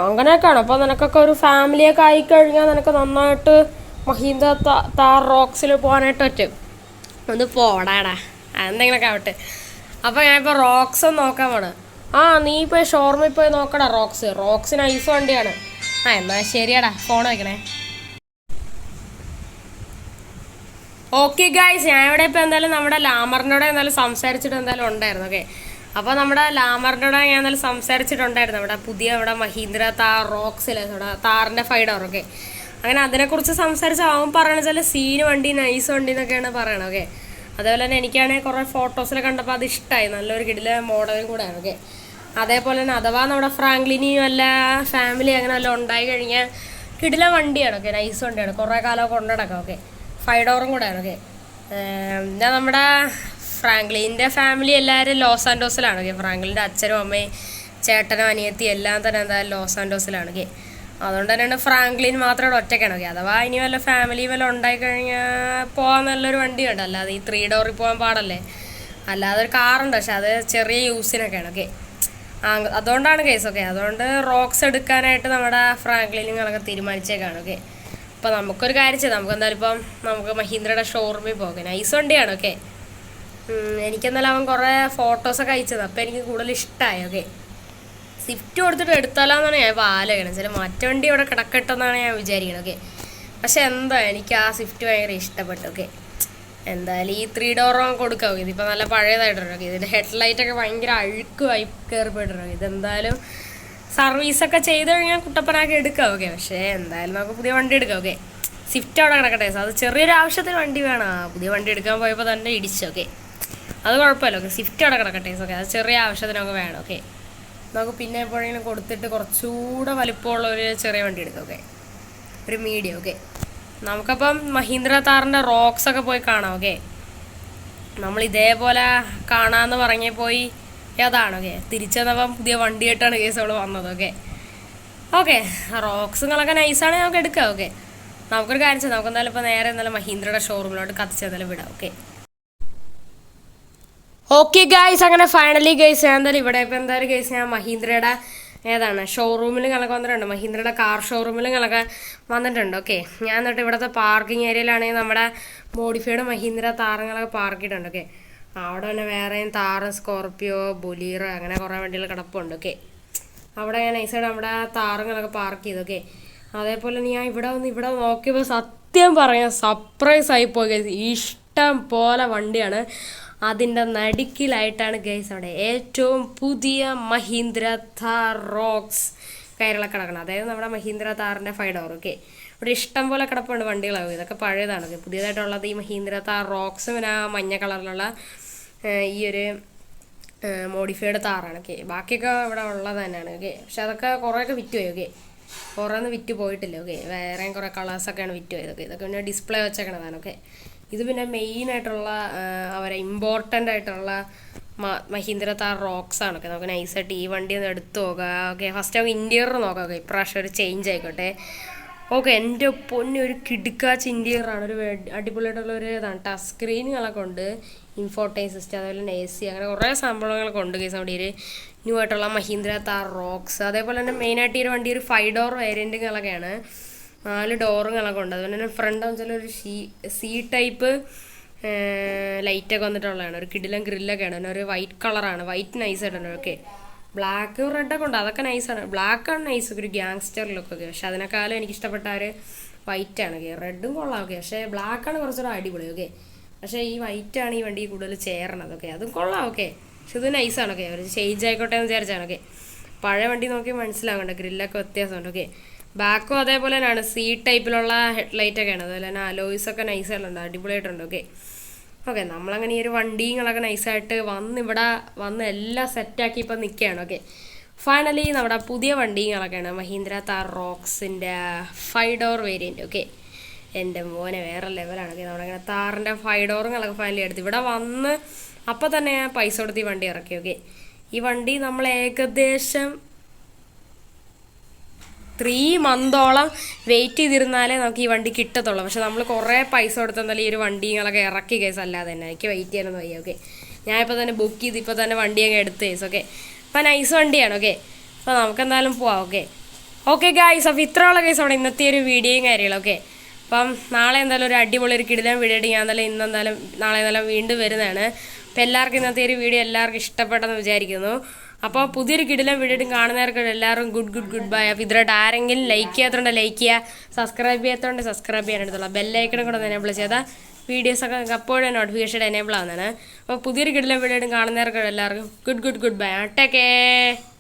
അങ്ങനെയൊക്കെയാണ്. അപ്പോൾ നിനക്കൊക്കെ ഒരു ഫാമിലിയൊക്കെ ആയിക്കഴിഞ്ഞാൽ നിനക്ക് നന്നായിട്ട് മഹീന്ദ്ര താർ റോക്സിൽ പോകാനായിട്ട് പറ്റും. ഒന്ന് പോടാടാ, എന്തെങ്കിലുമൊക്കെ ആവട്ടെ. അപ്പോൾ ഞാനിപ്പോൾ റോക്സ് ഒന്ന് നോക്കാൻ പോണ്. നീ ഇപ്പോൾ ഷോറൂമിൽ പോയി നോക്കടാ റോക്സ് നൈസ് വണ്ടിയാണ്. എന്നാൽ ശരിയാടാ, ഫോൺ വയ്ക്കണേ. ഓക്കെ ഗൈസ്, ഞാൻ ഇവിടെ ഇപ്പോൾ എന്തായാലും നമ്മുടെ ലാമറിനോട് എന്തായാലും സംസാരിച്ചിട്ട് എന്തായാലും ഉണ്ടായിരുന്നു. ഓക്കെ, അപ്പോൾ നമ്മുടെ ലാമറിനോട് ഞാൻ എന്തായാലും സംസാരിച്ചിട്ടുണ്ടായിരുന്നു. നമ്മുടെ മഹീന്ദ്ര താർ റോക്സിൽ താറിൻ്റെ 5 ഡോർ. ഓക്കെ, അങ്ങനെ അതിനെക്കുറിച്ച് സംസാരിച്ച് അവൻ പറയണ വെച്ചാൽ സീന് വണ്ടി, നൈസ് വണ്ടി എന്നൊക്കെയാണ് പറയണത്. ഓക്കെ, അതേപോലെ തന്നെ എനിക്കാണെങ്കിൽ കുറേ ഫോട്ടോസിൽ കണ്ടപ്പോൾ അത് ഇഷ്ടമായി, നല്ലൊരു കിടില മോഡലും കൂടെയാണ്. ഓക്കെ, അതേപോലെ തന്നെ അഥവാ നമ്മുടെ ഫ്രാങ്ക്ലിനും വല്ല ഫാമിലി അങ്ങനെ വല്ല ഉണ്ടായി കഴിഞ്ഞാൽ കിടില വണ്ടിയാണ്. ഓക്കെ, നൈസ് വണ്ടിയാണ്, കുറേ കാലമൊക്കെ കൊണ്ടുനടക്കാം. ഓക്കെ, 5 ഡോറും കൂടെയാണ്. ഓക്കെ, ഞാൻ നമ്മുടെ ഫ്രാങ്ക്ലിൻ്റെ ഫാമിലി എല്ലാവരും ലോസ് ആൻഡോസിലാണ്. ഓക്കെ, ഫ്രാങ്ക്ലിൻ്റെ അച്ഛനും അമ്മയും ചേട്ടനും അനിയത്തി എല്ലാം തന്നെ എന്തായാലും ലോസ് ആൻഡോസിലാണ്. ഓക്കെ, അതുകൊണ്ട് തന്നെയാണ് ഫ്രാങ്ക്ലിൻ മാത്രം ഒറ്റയ്ക്കാണ്. ഓക്കെ, അഥവാ ഇനി വല്ല ഫാമിലി വല്ല ഉണ്ടായിക്കഴിഞ്ഞാൽ പോകാൻ നല്ലൊരു വണ്ടിയുണ്ട്. അല്ലാതെ ഈ 3 ഡോറിൽ പോകാൻ പാടല്ലേ. അല്ലാതെ ഒരു കാറുണ്ട്, പക്ഷെ അത് ചെറിയ യൂസിനൊക്കെയാണ്. ഓക്കെ, അതുകൊണ്ടാണ് കേസ്. ഓക്കെ, അതുകൊണ്ട് റോക്സ് എടുക്കാനായിട്ട് നമ്മുടെ ഫ്രാങ്ക്ലിനുകളൊക്കെ തീരുമാനിച്ചേക്കാണ്. ഓക്കെ, അപ്പോൾ നമുക്കൊരു കാര്യം ചെയ്യാം, നമുക്ക് എന്തായാലും ഇപ്പം നമുക്ക് മഹീന്ദ്രയുടെ ഷോറൂമിൽ പോകാം. നൈസ് വണ്ടിയാണ്. ഓക്കെ, എനിക്കെന്നാലും അവൻ കുറേ ഫോട്ടോസൊക്കെ അയച്ചത്, അപ്പോൾ എനിക്ക് കൂടുതൽ ഇഷ്ടമായി. ഓക്കെ, സ്വിഫ്റ്റ് കൊടുത്തിട്ട് എടുത്താലോന്നാണ് ഞാൻ ഇപ്പോൾ ആലോചിക്കണം. ചില മറ്റു വണ്ടി ഇവിടെ കിടക്കട്ടെന്നാണ് ഞാൻ വിചാരിക്കുന്നത്. ഓക്കെ, പക്ഷെ എന്താ എനിക്ക് ആ സ്വിഫ്റ്റ് ഭയങ്കര ഇഷ്ടപ്പെട്ടു. ഓക്കെ, എന്തായാലും ഈ 3 ഡോറും കൊടുക്കാം. ഓക്കെ, ഇതിപ്പോൾ നല്ല പഴയതായിട്ടുണ്ട്. ഓക്കെ, ഇതിൻ്റെ ഹെഡ്ലൈറ്റൊക്കെ ഭയങ്കര അഴുക്കുമായി കയറി പോയിട്ടുണ്ട്. ഇതെന്തായാലും സർവീസൊക്കെ ചെയ്ത് കഴിഞ്ഞാൽ കുട്ടപ്പനാക്കി എടുക്കാം. ഓക്കെ, പക്ഷേ എന്തായാലും നമുക്ക് പുതിയ വണ്ടി എടുക്കാം. ഓക്കെ, സ്വിഫ്റ്റ് അവിടെ കിടക്കട്ടെ. അത് ചെറിയൊരു ആവശ്യത്തിന് വണ്ടി വേണം. പുതിയ വണ്ടി എടുക്കാൻ പോയപ്പോൾ തന്നെ ഇടിച്ചു. ഓക്കെ, അത് കുഴപ്പമില്ല. ഓക്കെ, സ്വിഫ്റ്റ് അവിടെ കിടക്കട്ടെ. ഓക്കെ, അത് ചെറിയ ആവശ്യത്തിനൊക്കെ വേണം. ഓക്കെ, നമുക്ക് പിന്നെ എപ്പോഴെങ്കിലും കൊടുത്തിട്ട് കുറച്ചുകൂടെ വലിപ്പമുള്ള ഒരു ചെറിയ വണ്ടി എടുക്കാം. ഓക്കെ, ഒരു മീഡിയം. ഓക്കെ, നമുക്കപ്പം മഹീന്ദ്ര താറിൻ്റെ റോക്സൊക്കെ പോയി കാണാം. ഓക്കെ, നമ്മൾ ഇതേപോലെ കാണാമെന്ന് പറഞ്ഞ് പോയി അതാണ്. ഓക്കെ, തിരിച്ചു വന്നപ്പം പുതിയ വണ്ടിയായിട്ടാണ് കേസ് അവൾ വന്നത്. ഓക്കെ, റോക്സുകളൊക്കെ നൈസാണ്, നമുക്ക് എടുക്കാം. ഓക്കെ, നമുക്കൊരു കാര്യം ചെയ്യാം, നമുക്ക് എന്തായാലും ഇപ്പോൾ നേരെ എന്തായാലും മഹീന്ദ്രയുടെ ഷോറൂമിലോട്ട് കത്തിച്ച് എന്തായാലും വിടാം. ഓക്കെ ഗൈസ്, അങ്ങനെ ഫൈനലി ഗൈസ് ഞാൻ എന്തായാലും ഇവിടെ ഇപ്പോൾ എന്തായാലും ഗൈസ് ഞാൻ മഹീന്ദ്രയുടെ ഷോറൂമിലും കളൊക്കെ വന്നിട്ടുണ്ട്. മഹീന്ദ്രയുടെ കാർ ഷോറൂമിലും കളൊക്കെ വന്നിട്ടുണ്ട്. ഓക്കെ, ഞാൻ എന്നിട്ട് ഇവിടുത്തെ പാർക്കിംഗ് ഏരിയയിലാണെങ്കിൽ നമ്മുടെ മോഡിഫൈഡ് മഹീന്ദ്ര താരങ്ങളൊക്കെ പാർക്ക് ചെയ്തിട്ടുണ്ട്. ഓക്കെ, അവിടെ തന്നെ വേറെയും താറ്, സ്കോർപ്പിയോ, ബൊലീറോ അങ്ങനെ കുറേ വണ്ടികൾ കിടപ്പുണ്ട്. ഓക്കെ, അവിടെ ഞാൻ നൈസായിട്ട് നമ്മുടെ താരങ്ങളൊക്കെ പാർക്ക് ചെയ്തു. ഓക്കെ, അതേപോലെ ഞാൻ ഇവിടെ നോക്കിയപ്പോൾ സത്യം പറയാൻ സർപ്രൈസ് ആയിപ്പോയി ഗൈസ്. ഇഷ്ടം പോലെ വണ്ടിയാണ്. അതിൻ്റെ നടുക്കിലായിട്ടാണ് ഗൈസ് അവിടെ ഏറ്റവും പുതിയ മഹീന്ദ്ര താർ റോക്സ് കയറിള കിടക്കണം. അതായത് നമ്മുടെ മഹീന്ദ്ര താറിൻ്റെ 5 ഡോർ. ഓക്കെ, ഇവിടെ ഇഷ്ടം പോലെ കിടപ്പുണ്ട് വണ്ടികളാവും. ഇതൊക്കെ പഴയതാണ്. ഓക്കെ, പുതിയതായിട്ടുള്ളത് ഈ മഹീന്ദ്ര താർ റോക്സും പിന്നെ ആ മഞ്ഞ കളറിലുള്ള ഈ ഒരു മോഡിഫൈഡ് താറാണ്. ഓക്കെ, ബാക്കിയൊക്കെ ഇവിടെ ഉള്ളത് തന്നെയാണ്. ഓക്കെ, പക്ഷെ അതൊക്കെ കുറേയൊക്കെ വിറ്റ് പോയി. ഓക്കെ, കുറേ ഒന്നും വിറ്റ് പോയിട്ടില്ല. ഓക്കെ, വേറെയും കുറേ കളേഴ്സൊക്കെയാണ് വിറ്റ് പോയത്. ഓക്കെ, ഇതൊക്കെ പിന്നെ ഡിസ്പ്ലേ വെച്ചേക്കണതാണ്. ഓക്കെ, ഇത് പിന്നെ മെയിനായിട്ടുള്ള അവരെ ഇമ്പോർട്ടൻ്റ് ആയിട്ടുള്ള മഹീന്ദ്ര താർ റോക്സ് ആണ്. ഓക്കെ, നമുക്ക് നൈസായിട്ട് ഈ വണ്ടി ഒന്ന് എടുത്ത് നോക്കാം. ഓക്കെ, ഫസ്റ്റ് നമുക്ക് ഇൻറ്റീരിയർ നോക്കാം. ഓക്കെ, ഇപ്രാവശ്യം ഒരു ചേഞ്ച് ആയിക്കോട്ടെ. ഓക്കെ, എൻ്റെ പൊന്നെ ഒരു കിടുക്കാച്ച് ഇൻറ്റീരിയറാണ്. ഒരു അടിപൊളിയായിട്ടുള്ളൊരു ടച്ച് സ്ക്രീനുകളൊക്കെ ഉണ്ട്, ഇൻഫോർട്ടൈൻ സിസ്റ്റം, അതുപോലെ തന്നെ AC, അങ്ങനെ കുറേ സംഭവങ്ങളൊക്കെ ഉണ്ട് കേസ് അവിടെ ഒരു ന്യൂ ആയിട്ടുള്ള മഹീന്ദ്ര താർ റോക്സ്. അതേപോലെ തന്നെ മെയിനായിട്ട് ഈ ഒരു വണ്ടി ഒരു 5 ഡോർ വേരിയൻറ്റുകളൊക്കെയാണ്, 4 ഡോറുകളൊക്കെ ഉണ്ട്. അതുപോലെ തന്നെ ഫ്രണ്ട് വെച്ചാൽ ഒരു സി ടൈപ്പ് ലൈറ്റൊക്കെ വന്നിട്ടുള്ളതാണ്. ഒരു കിടിലൻ ഗ്രില്ലൊക്കെയാണ്. പിന്നെ ഒരു വൈറ്റ് കളറാണ്, വൈറ്റ് നൈസായിട്ടുണ്ട്. ഓക്കെ, ബ്ലാക്കും റെഡൊക്കെ ഉണ്ട്, അതൊക്കെ നൈസാണ്. ബ്ലാക്കാണ് നൈസ്, ഒരു ഗ്യാങ്സ്റ്റർ ലുക്കൊക്കെ. പക്ഷെ അതിനേക്കാളും എനിക്കിഷ്ടപ്പെട്ട ഒരു വൈറ്റാണ് ഓക്കെ. റെഡും കൊള്ളാം ഓക്കെ, പക്ഷേ ബ്ലാക്കാണ് കുറച്ചുകൂടെ അടിപൊളി ഓക്കെ. പക്ഷേ ഈ വൈറ്റാണ് ഈ വണ്ടി കൂടുതൽ ചേരണത് ഓക്കെ. അതും കൊള്ളാം ഓക്കെ, പക്ഷെ ഇത് നൈസാണ് ഓക്കെ. ഒരു ചേഞ്ച് ആയിക്കോട്ടെ എന്ന് വിചാരിച്ചാണ് ഓക്കെ. പഴയ വണ്ടി നോക്കി മനസ്സിലാകണ്ട, ഗ്രില്ലൊക്കെ വ്യത്യാസമുണ്ട് ഓക്കെ. ബാക്കും അതേപോലെ തന്നെയാണ്, സി ടൈപ്പിലുള്ള ഹെഡ്ലൈറ്റൊക്കെയാണ്. അതുപോലെ തന്നെ അലോയ്സൊക്കെ നൈസായിട്ടുണ്ട്, അടിപൊളിയായിട്ടുണ്ട് ഓക്കെ. ഓക്കെ, നമ്മളങ്ങനെ ഈ ഒരു വണ്ടികളൊക്കെ നൈസായിട്ട് വന്ന് എല്ലാം സെറ്റാക്കി ഇപ്പം നിൽക്കുകയാണ് ഓക്കെ. ഫൈനലി നമ്മുടെ പുതിയ വണ്ടികളൊക്കെയാണ് മഹീന്ദ്ര താർ റോക്സിൻ്റെ 5 ഡോർ വേരിയൻറ്റ് ഓക്കെ. എൻ്റെ മോനെ വേറെ ലെവലാണ് ഓക്കെ. നമ്മളിങ്ങനെ താറിൻ്റെ 5 ഡോറുകളൊക്കെ ഫൈനലി എടുത്ത് ഇവിടെ വന്ന് അപ്പം തന്നെ ഞാൻ പൈസ കൊടുത്ത് ഈ വണ്ടി ഇറക്കി ഓക്കെ. ഈ വണ്ടി നമ്മൾ ഏകദേശം 3 മന്തോളം വെയിറ്റ് ചെയ്തിരുന്നാലേ നമുക്ക് ഈ വണ്ടി കിട്ടത്തുള്ളൂ. പക്ഷെ നമ്മൾ കുറേ പൈസ കൊടുത്തെന്നാലും ഈ ഒരു വണ്ടികളൊക്കെ ഇറക്കി കേസ് അല്ലാതെ തന്നെ എനിക്ക് വെയിറ്റ് ചെയ്യാനൊന്നും വയ്യ ഓക്കെ. ഞാനിപ്പോൾ തന്നെ ബുക്ക് ചെയ്ത് ഇപ്പോൾ തന്നെ വണ്ടിയൊക്കെ എടുത്ത് കേസ് ഓക്കെ. അപ്പം നൈസ് വണ്ടിയാണ് ഓക്കെ. അപ്പോൾ നമുക്കെന്തായാലും പോവാം ഓക്കെ. ഓക്കെ ഗായ്സ്, അപ്പോൾ ഇത്രയുള്ള കേസാണ് ഇന്നത്തെ ഒരു വീഡിയോയും കാര്യങ്ങളും ഓക്കെ. അപ്പം നാളെ എന്തായാലും ഒരു അടിപൊളി ഒരു കിടിലൻ വീഡിയോ ആയിട്ട് ഞാൻ നാളെ എന്തായാലും വീണ്ടും വരുന്നതാണ്. അപ്പോൾ എല്ലാവർക്കും ഇന്നത്തെ ഒരു വീഡിയോ എല്ലാവർക്കും ഇഷ്ടപ്പെട്ടെന്ന് വിചാരിക്കുന്നു. അപ്പോൾ പുതിയൊരു കിടിലൻ വീഡിയോ ആയിട്ട് കാണുന്നവർക്ക് എല്ലാവരും ഗുഡ് ബൈ. അപ്പോൾ ഇതിലോട്ട് ആരെങ്കിലും ലൈക്ക് ചെയ്യാത്തതുകൊണ്ട് ലൈക്ക് ചെയ്യുക, സബ്സ്ക്രൈബ് ചെയ്യാത്തതുകൊണ്ട് സബ്സ്ക്രൈബ് ചെയ്യാനെടുത്തുള്ള ബെല്ലൈക്കണും കൂടെ എനേബിൾ ചെയ്താൽ വീഡിയോസൊക്കെ അപ്പോഴും നോട്ടിഫിക്കേഷൻ എനേബിൾ ആവുന്നതാണ്. അപ്പോൾ പുതിയൊരു കിടിലൻ വീഡിയോ ആയിട്ട് കാണുന്നവർക്ക് എല്ലാവർക്കും ഗുഡ് ബൈ. Take care.